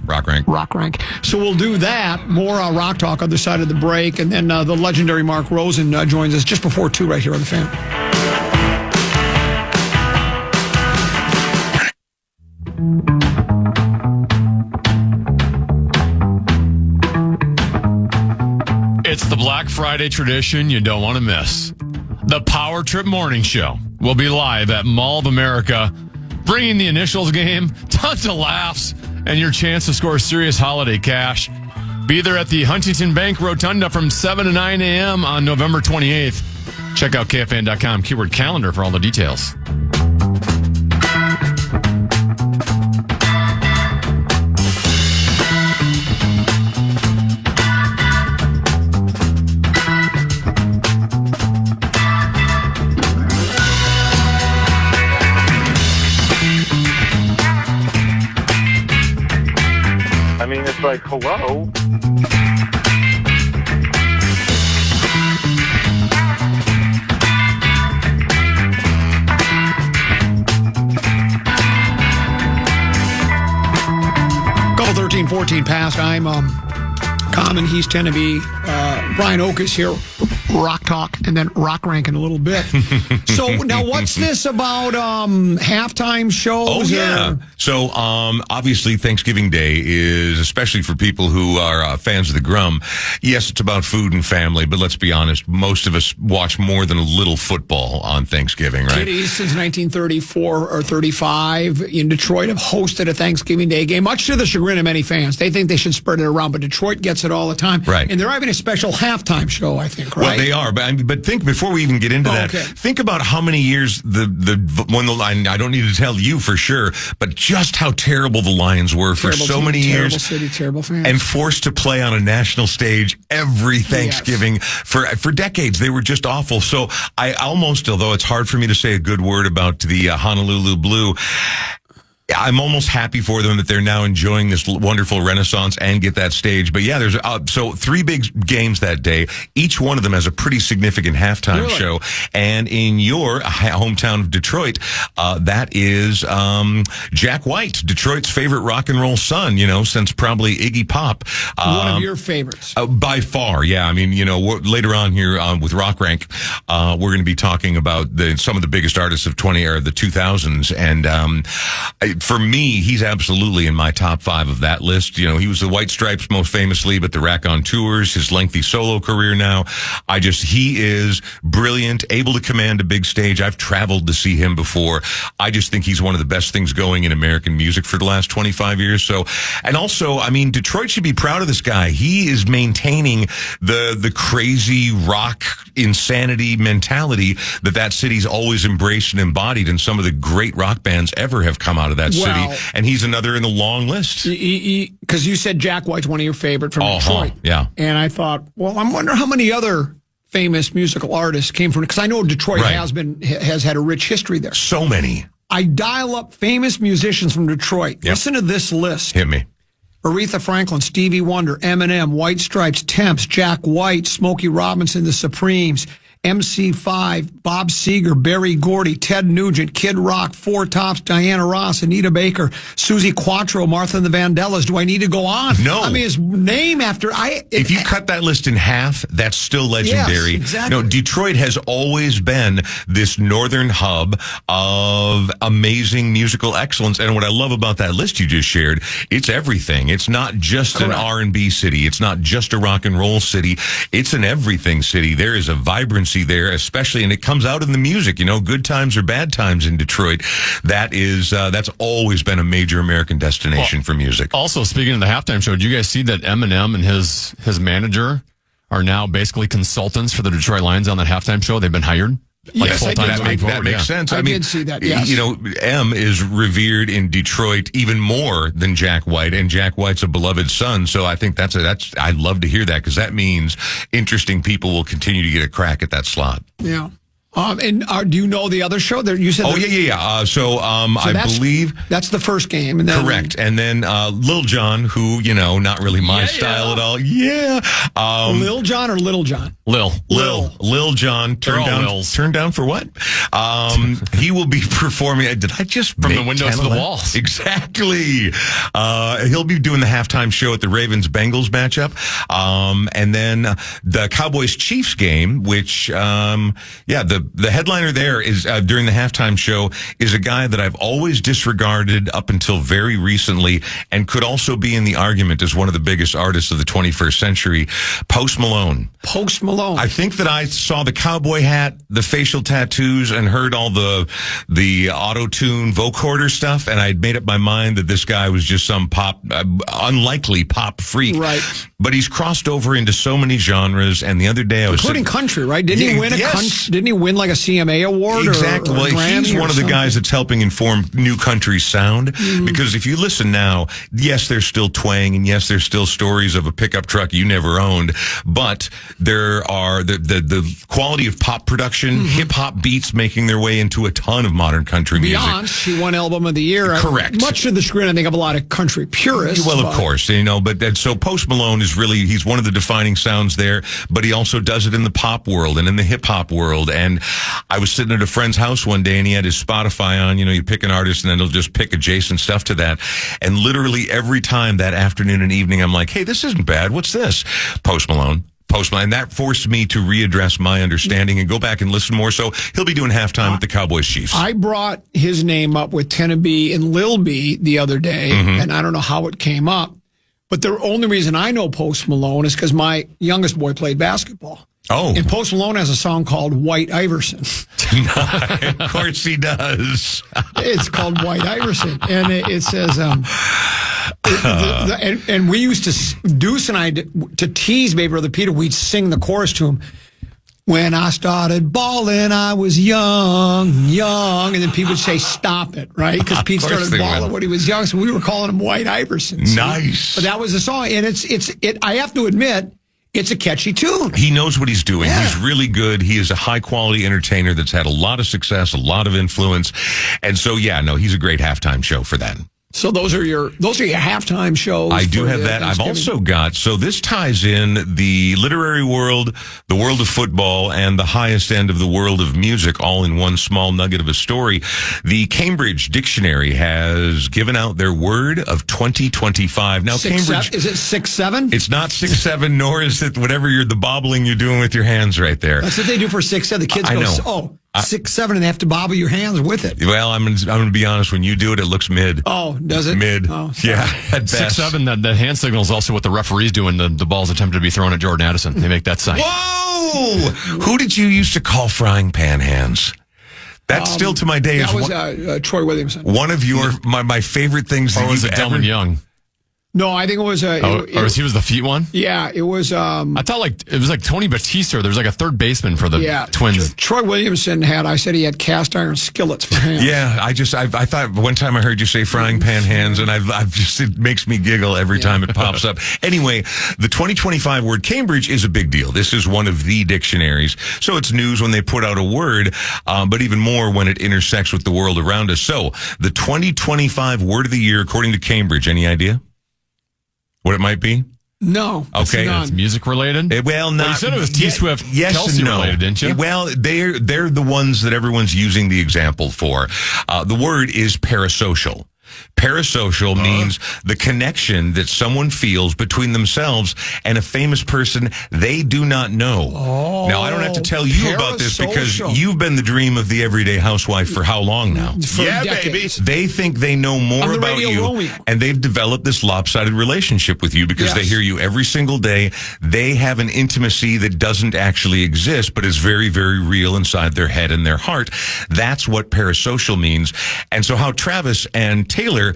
So we'll do that. More Rock Talk on the side of the break. And then the legendary Mark Rosen joins us just before 2 right here on the Fan. It's the Black Friday tradition you don't want to miss. The Power Trip Morning Show will be live at Mall of America, bringing the initials game, tons of laughs, and your chance to score serious holiday cash. Be there at the Huntington Bank Rotunda from 7 to 9 a.m. on November 28th. Check out KFAN.com, keyword calendar for all the details. It's like, hello? Couple 13, 14 past. I'm Common. He's 10 to be. Brian Oak is here. Rock Talk and then Rock Rank in a little bit. So now what's this about halftime shows? Oh, yeah. So obviously Thanksgiving Day is, especially for people who are fans of the Grum, yes, it's about food and family, but let's be honest, most of us watch more than a little football on Thanksgiving, right? Kitties since 1934 or 35 in Detroit have hosted a Thanksgiving Day game, much to the chagrin of many fans. They think they should spread it around, but Detroit gets it all the time. Right. And they're having a special halftime show, I think, right? Well, they are, but think, before we even get into that, think about how many years when the line, I don't need to tell you for sure, but just how terrible the Lions were for so many years. Terrible city, terrible fans. And forced to play on a national stage every Thanksgiving for decades. They were just awful. So I almost, although it's hard for me to say a good word about the Honolulu Blue, I'm almost happy for them that they're now enjoying this wonderful renaissance and get that stage. But yeah, there's so 3 big games that day. Each one of them has a pretty significant halftime show. And in your hometown of Detroit, that is Jack White, Detroit's favorite rock and roll son, since probably Iggy Pop. One of your favorites. By far, yeah. I mean, later on here with Rock Rank, we're going to be talking about some of the biggest artists of the 2000s. And for me, he's absolutely in my top 5 of that list. He was the White Stripes most famously, but the Rack on Tours, his lengthy solo career now. He is brilliant, able to command a big stage. I've traveled to see him before. I just think he's one of the best things going in American music for the last 25 years. So, and also, I mean, Detroit should be proud of this guy. He is maintaining the crazy rock insanity mentality that city's always embraced and embodied, and some of the great rock bands ever have come out of that city, and he's another in the long list. Because you said Jack White's one of your favorite from Detroit. Yeah. And I thought, well, I wonder how many other famous musical artists came from, because I know Detroit has had a rich history there. So many. I dial up famous musicians from Detroit. Yep. Listen to this list. Hit me. Aretha Franklin, Stevie Wonder, Eminem, White Stripes, Temps, Jack White, Smokey Robinson, The Supremes, MC5, Bob Seger, Berry Gordy, Ted Nugent, Kid Rock, Four Tops, Diana Ross, Anita Baker, Susie Quattro, Martha and the Vandellas. Do I need to go on? No. I mean, his name after if you cut that list in half, that's still legendary. Yes, exactly. No, Detroit has always been this northern hub of amazing musical excellence. And what I love about that list you just shared, it's everything. It's not just an R&B city. It's not just a rock and roll city. It's an everything city. There is a vibrancy there, especially, and it comes out in the music, good times or bad times in Detroit. That's always been a major American destination for music. Also, speaking of the halftime show, did you guys see that Eminem and his manager are now basically consultants for the Detroit Lions on that halftime show? They've been hired? Yes, that makes sense. I did see that, yes. M is revered in Detroit even more than Jack White, and Jack White's a beloved son, so I think I'd love to hear that, because that means interesting people will continue to get a crack at that slot. Yeah. And do you know the other show? You said. Oh, yeah. So I believe that's the first game. And then, correct. And then Lil Jon, who not really my style at all. Yeah. Lil Jon or Little John? Lil Jon turned down for what? He will be performing. Did I just from the windows to the walls? Exactly. He'll be doing the halftime show at the Ravens-Bengals matchup, and then the Cowboys-Chiefs game, which the headliner there is during the halftime show is a guy that I've always disregarded up until very recently, and could also be in the argument as one of the biggest artists of the 21st century, Post Malone. Post Malone. I think that I saw the cowboy hat, the facial tattoos, and heard all the auto-tune vocoder stuff, and I'd made up my mind that this guy was just some unlikely pop freak. Right. But he's crossed over into so many genres, and the other day I was including country, right? Didn't he win Didn't he win like a CMA award? Exactly. Or he's one of the guys that's helping inform new country sound. Mm-hmm. Because if you listen now, yes, there's still twang, and yes, there's still stories of a pickup truck you never owned, but there are the quality of pop production, hip hop beats making their way into a ton of modern country music. Beyonce, she won Album of the Year. Correct. Much to the chagrin, I think, of a lot of country purists. Well, of course, but so Post Malone is he's one of the defining sounds there, but he also does it in the pop world and in the hip hop world. And I was sitting at a friend's house one day, and he had his Spotify on. You pick an artist, and then he'll just pick adjacent stuff to that. And literally every time that afternoon and evening, I'm like, hey, this isn't bad. What's this? Post Malone. And that forced me to readdress my understanding and go back and listen more. So he'll be doing halftime at the Cowboys-Chiefs. I brought his name up with Tenna B and Lil B the other day, and I don't know how it came up. But the only reason I know Post Malone is because my youngest boy played basketball. Oh. And Post Malone has a song called White Iverson. Of course he does. It's called White Iverson. And it says, and we used to, Deuce and I, to tease Baby Brother Peter, we'd sing the chorus to him. When I started balling, I was young. And then people would say, stop it, right? Because Pete started balling when he was young. So we were calling him White Iverson. See? Nice. But that was the song. And I have to admit, it's a catchy tune. He knows what he's doing. Yeah. He's really good. He is a high-quality entertainer that's had a lot of success, a lot of influence. And so, he's a great halftime show for that. So those are your halftime shows. I do have that. I've also got, so this ties in the literary world, the world of football, and the highest end of the world of music, all in one small nugget of a story. The Cambridge Dictionary has given out their word of 2025. Now, Cambridge... Is it 6-7? It's not 6-7, nor is it whatever the bobbling you're doing with your hands right there. That's what they do for 6-7. The kids go, 6-7, and they have to bobble your hands with it. Well, I'm going to be honest. When you do it, it looks mid. Oh, does it? Mid. Oh, yeah, at best. 6-7, that hand signal is also what the referees do when the ball's attempted to be thrown at Jordan Addison. They make that sign. Whoa! Who did you used to call frying pan hands? That's still to my day. That was Troy Williamson. One of my favorite things. Or was it Delman Young? No, I think it was or he was the feet one? Yeah, it was. I thought it was like Tony Batista. There was like a third baseman for the Twins. Troy Williamson I said he had cast iron skillets for hands. Yeah, I thought one time I heard you say frying pan hands, and it makes me giggle every time it pops up. Anyway, the 2025 word Cambridge is a big deal. This is one of the dictionaries, so it's news when they put out a word, but even more when it intersects with the world around us. So the 2025 word of the year, according to Cambridge, any idea what it might be? No. Okay. It's music related? Well, not. You said it was T-Swift Kelsey related, didn't you? Well, they're the ones that everyone's using the example for. The word is parasocial. Parasocial means the connection that someone feels between themselves and a famous person they do not know. Now, I don't have to tell you about this because you've been the dream of the everyday housewife for how long now? Baby. They think they know more about you, and they've developed this lopsided relationship with you because they hear you every single day. They have an intimacy that doesn't actually exist, but is very, very real inside their head and their heart. That's what parasocial means. And so how Travis and Taylor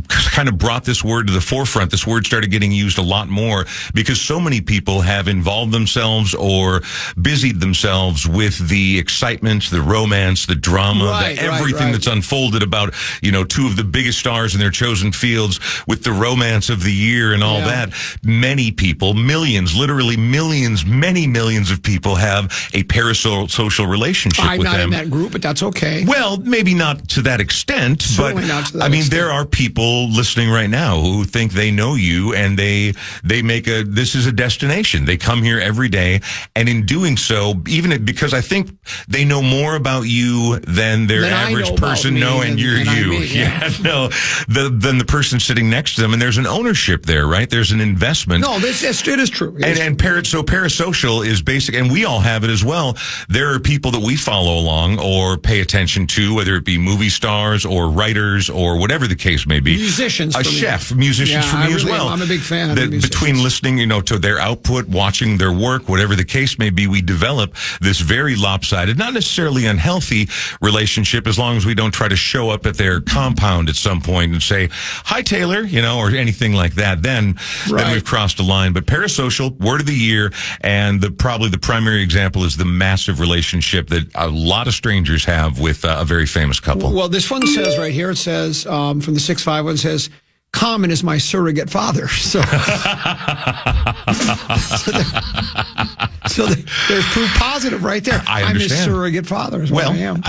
kind of brought this word to the forefront. This word started getting used a lot more because so many people have involved themselves or busied themselves with the excitement, the romance, the drama, everything that's unfolded about, two of the biggest stars in their chosen fields with the romance of the year and all that. Many people, millions, literally millions, many millions of people have a parasocial relationship with them. I'm not in that group, but that's okay. Well, maybe not to that extent, Certainly but not to that extent. There are people listening right now who think they know you and they make this is a destination. They come here every day, and in doing so, because I think they know more about you than their average person and you're you. Than the person sitting next to them, and there's an ownership there, right? There's an investment. No, it is true. So parasocial is basic, and we all have it as well. There are people that we follow along or pay attention to, whether it be movie stars or writers or whatever the case may be. Musicians, musicians for me as well. I'm a big fan of musicians. Between listening, to their output, watching their work, whatever the case may be, we develop this very lopsided, not necessarily unhealthy relationship, as long as we don't try to show up at their compound at some point and say, "Hi, Taylor," or anything like that. Then we've crossed a line. But parasocial, word of the year, and probably the primary example is the massive relationship that a lot of strangers have with a very famous couple. Well, this one says right here, it says from the 651 says, Common is my surrogate father. So there's proof positive right there. I'm his surrogate father is what I am.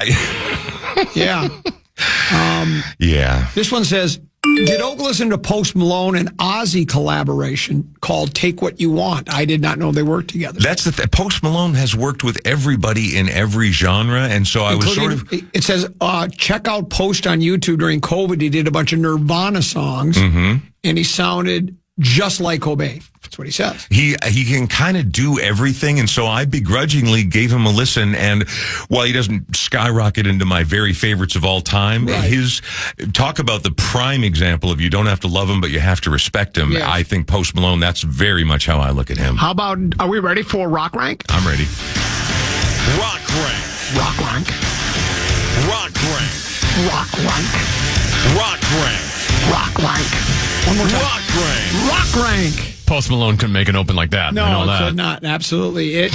Yeah. This one says, did Oak listen to Post Malone and Ozzy collaboration called Take What You Want? I did not know they worked together. That's the Post Malone has worked with everybody in every genre, and so I was sort of... It says, check out Post on YouTube during COVID. He did a bunch of Nirvana songs, and he sounded just like Cobain. That's what he says. He can kind of do everything, and so I begrudgingly gave him a listen, and while he doesn't skyrocket into my very favorites of all time, his talk about the prime example of you don't have to love him, but you have to respect him. Yes. I think Post Malone, that's very much how I look at him. How about, are we ready for Rock Rank? I'm ready. Rock Rank. Rock Rank. Rock Rank. Rock Rank. Rock Rank. Rock Rank. One more time. Rock Rank. Rock Rank. Post Malone couldn't make an open like that. No, I know that. could not. Absolutely. And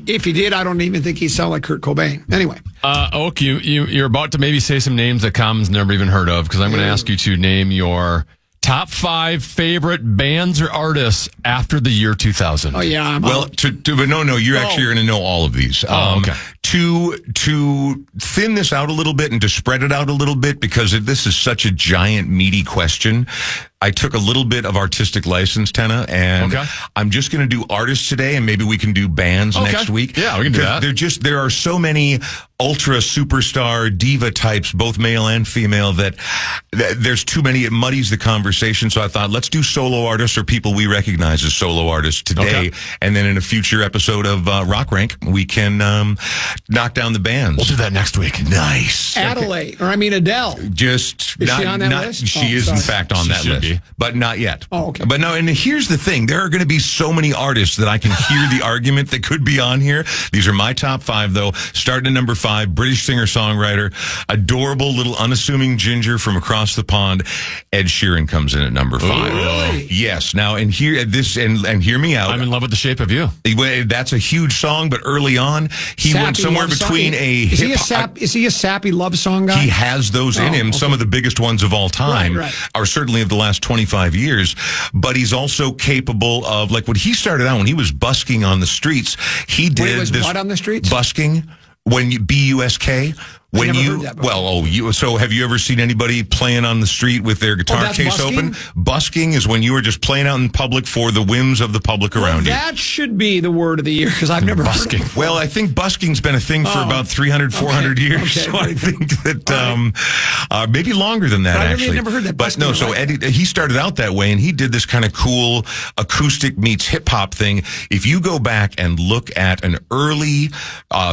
if he did, I don't even think he'd sound like Kurt Cobain. Anyway. Oak, you're about to maybe say some names that Common's never even heard of, because I'm going to ask you to name your top 5 favorite bands or artists after the year 2000. Oh, yeah. But no, you're actually going to know all of these. Okay. To thin this out a little bit and to spread it out a little bit, because this is such a giant, meaty question, I took a little bit of artistic license, Tenna, and I'm just going to do artists today, and maybe we can do bands next week. Yeah, we can do that. There are so many ultra superstar diva types, both male and female, that there's too many. It muddies the conversation. So I thought, let's do solo artists or people we recognize as solo artists today, and then in a future episode of Rock Rank, we can knock down the bands. We'll do that next week. Nice. Adele. Is she on that list? She is, in fact, on that list. Lucky. but not yet. Oh, okay. But no, and here's the thing. There are going to be so many artists that I can hear the argument that could be on here. These are my top 5, though. Starting at number 5, British singer-songwriter, adorable little unassuming ginger from across the pond. Ed Sheeran comes in at number 5. Ooh, really? Yes. Now, and hear me out. I'm in love with the shape of you. That's a huge song, but early on, he went somewhere between Is he a sappy love song guy? He has those in him. Okay. Some of the biggest ones of all time are certainly of the last 25 years. But he's also capable of, like, when he started out, when he was busking on the streets, he did this. What on the streets? Busking. When you B-U-S-K. When so have you ever seen anybody playing on the street with their guitar case busking? open? Busking is when you are just playing out in public for the whims of the public around you. That should be the word of the year because I've never busking. Heard of it. Well, I think busking's been a thing for about 300, 400 years. Okay, so I think that maybe longer than that, I actually. I've never heard that. But no, so Eddie, he started out that way, and he did this kind of cool acoustic meets hip hop thing. If you go back and look at an early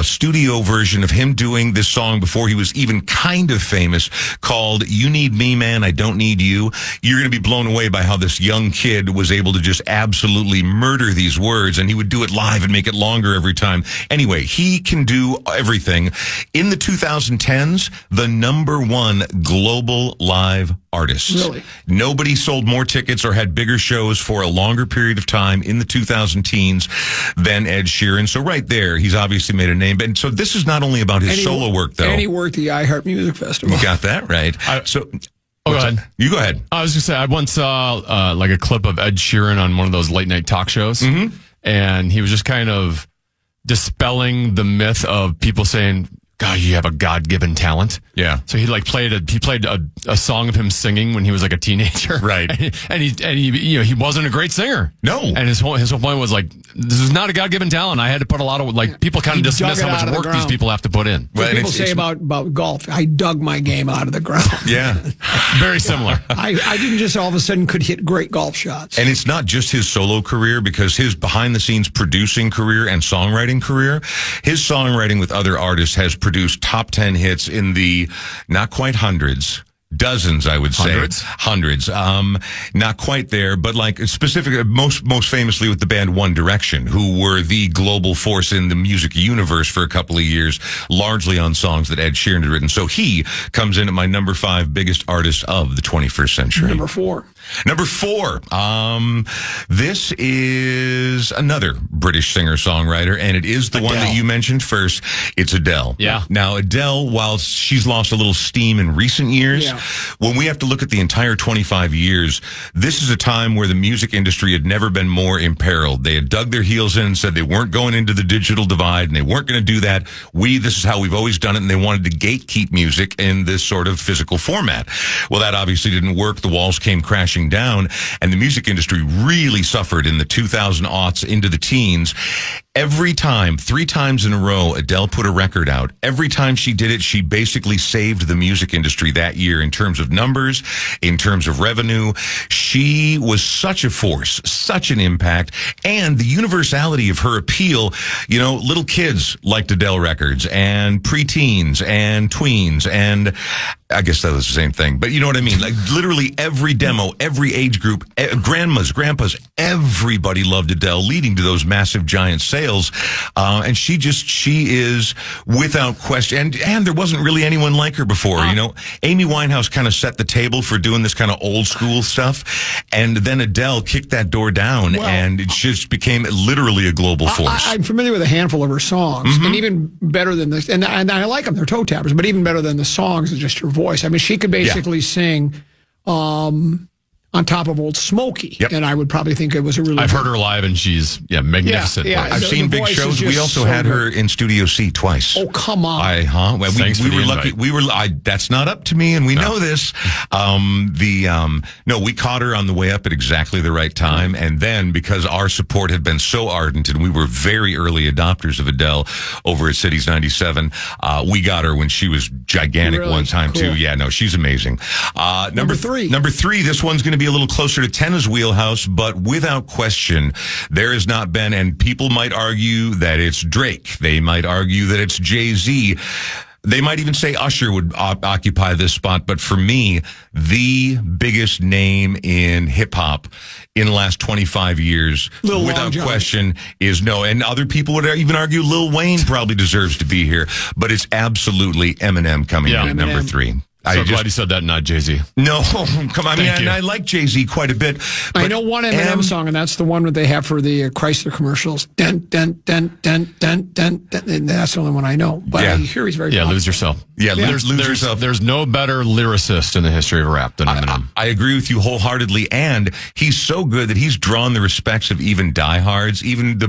studio version of him doing this song before he was even kind of famous, called You Need Me, Man, I Don't Need You, you're going to be blown away by how this young kid was able to just absolutely murder these words, and he would do it live and make it longer every time. Anyway, he can do everything. In the 2010s, the number 1 global live artist. Really? Nobody sold more tickets or had bigger shows for a longer period of time in the 2010s than Ed Sheeran. So right there, he's obviously made a name. And so this is not only about his solo work, though. And he worked the iHeart Music Festival. You got that right. Go ahead. You go ahead. I was going to say, I once saw like a clip of Ed Sheeran on one of those late night talk shows, and he was just kind of dispelling the myth of people saying, God, you have a God-given talent. Yeah. So he played a song of him singing when he was like a teenager. Right. And he wasn't a great singer. No. And his whole point was like, this is not a God-given talent. I had to put a lot of people kind of dismiss how much work these people have to put in. Well, people say about golf, I dug my game out of the ground. Yeah. Very similar. I didn't just all of a sudden could hit great golf shots. And it's not just his solo career, because his behind-the-scenes producing career and songwriting career, his songwriting with other artists has produced top 10 hits in the not quite hundreds, dozens, I would say. Hundreds. Not quite there, but like specifically, most famously with the band One Direction, who were the global force in the music universe for a couple of years, largely on songs that Ed Sheeran had written. So he comes in at my number 5 biggest artist of the 21st century. Number 4. Number 4. This is another British singer-songwriter, and it is the one that you mentioned first. It's Adele. Yeah. Now, Adele, while she's lost a little steam in recent years, when we have to look at the entire 25 years, this is a time where the music industry had never been more imperiled. They had dug their heels in and said they weren't going into the digital divide, and they weren't going to do that. This is how we've always done it, and they wanted to gatekeep music in this sort of physical format. Well, that obviously didn't work. The walls came crashing down, and the music industry really suffered in the 2000s into the teens. Every time, 3 times in a row, Adele put a record out. Every time she did it, she basically saved the music industry that year in terms of numbers, in terms of revenue. She was such a force, such an impact, and the universality of her appeal. You know, little kids liked Adele records, and preteens, and tweens, and I guess that was the same thing, but you know what I mean? Like literally every demo, every age group, grandmas, grandpas, everybody loved Adele, leading to those massive giant sales. And she is without question. And there wasn't really anyone like her before. You know, Amy Winehouse kind of set the table for doing this kind of old school stuff. And then Adele kicked that door down, and it just became literally a global force. I'm familiar with a handful of her songs, and even better than this, and I like them, they're toe tappers, but even better than the songs is just her voice. I mean, she could basically sing on top of Old Smokey, and I would probably think it was a really. I've heard her live, and she's magnificent. Yeah, I've seen big shows. We also had her in Studio C twice. Oh, come on! Well, we were lucky. That's not up to me, and we know this. No, we caught her on the way up at exactly the right time, and then because our support had been so ardent, and we were very early adopters of Adele over at Cities 97, we got her when she was gigantic one time too. Yeah, no, she's amazing. Number 3. Number 3. This one's going to be a little closer to tennis wheelhouse, but without question, there has not been, and people might argue that it's Drake. They might argue that it's Jay-Z. They might even say Usher would occupy this spot, but for me, the biggest name in hip-hop in the last 25 years, without question, is and other people would even argue Lil Wayne probably deserves to be here, but it's absolutely Eminem coming in at number 3. So glad you said that, not Jay-Z. No, come on. I like Jay-Z quite a bit. I know one Eminem song, and that's the one that they have for the Chrysler commercials. Dun, dun, dun, dun, dun, dun, dun. And that's the only one I know. But I hear he's very popular. Lose Yourself. Lose Yourself. There's no better lyricist in the history of rap than Eminem. I agree with you wholeheartedly, and he's so good that he's drawn the respects of even diehards, even the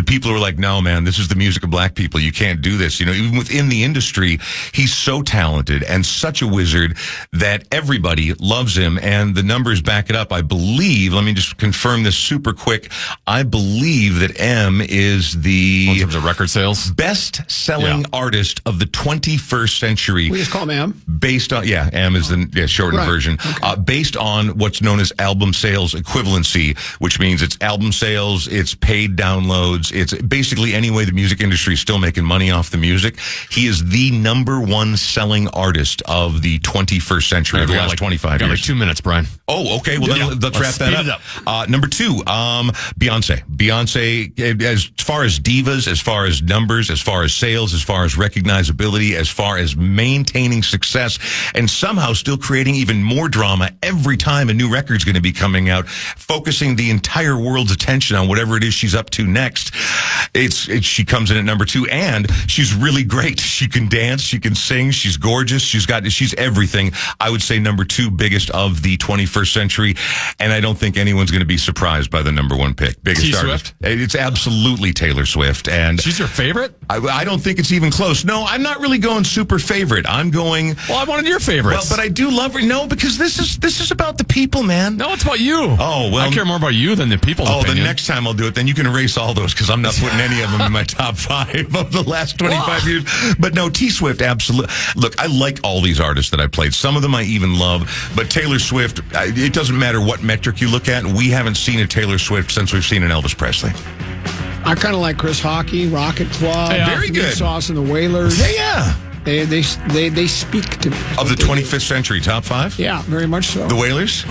people who are like, no, man, this is the music of black people. You can't do this. Even within the industry, he's so talented and such a wizard that everybody loves him, and the numbers back it up. I believe, let me just confirm this super quick, I believe that M is in terms of record sales, best-selling artist of the 21st century. We just call him M? Based on, M is the shortened version. Okay. Based on what's known as album sales equivalency, which means it's album sales, it's paid downloads, it's basically any way the music industry is still making money off the music. He is the number one selling artist of the 21st century, of the last 25 years. Got 2 minutes, Brian. Oh, okay. Well, then let's wrap that up. Number 2, Beyonce. Beyonce, as far as divas, as far as numbers, as far as sales, as far as recognizability, as far as maintaining success, and somehow still creating even more drama every time a new record's going to be coming out, focusing the entire world's attention on whatever it is she's up to next. She comes in at number 2, and she's really great. She can dance, she can sing, she's gorgeous, she's everything. I would say number 2 biggest of the 21st century, and I don't think anyone's going to be surprised by the number 1 pick. Biggest artist. It's absolutely Taylor Swift, and she's your favorite? I don't think it's even close. No, I'm not really going super favorite. I'm going. Well, I wanted your favorites. Well, but I do love her. No, because this is about the people, man. No, it's about you. Oh well, I care more about you than the people's opinion. The next time I'll do it. Then you can erase all those because I'm not putting any of them in my top 5 of the last 25 years. But no, T Swift, absolutely. Look, I like all these artists that I played. Some of them I even love, but Taylor Swift, it doesn't matter what metric you look at. We haven't seen a Taylor Swift since we've seen an Elvis Presley. I kind of like Chris Hockey, Rocket Club, very good. Sauce and the Wailers. Yeah. They speak to me. Of the 25th century, top 5? Yeah, very much so. The Wailers?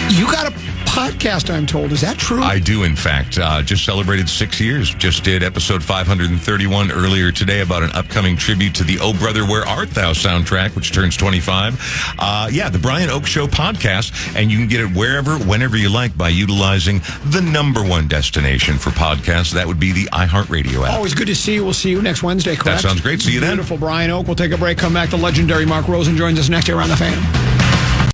You got a podcast, I'm told. Is that true? I do, in fact. Just celebrated 6 years. Just did episode 531 earlier today about an upcoming tribute to the Oh Brother, Where Art Thou soundtrack, which turns 25. The Brian Oak Show podcast, and you can get it wherever, whenever you like by utilizing the number 1 destination for podcasts. That would be the iHeartRadio app. Always good to see you. We'll see you next Wednesday, correct? That sounds great. See you then. Beautiful Brian Oak. We'll take a break, come back. The legendary Mark Rosen joins us next year on The Fan.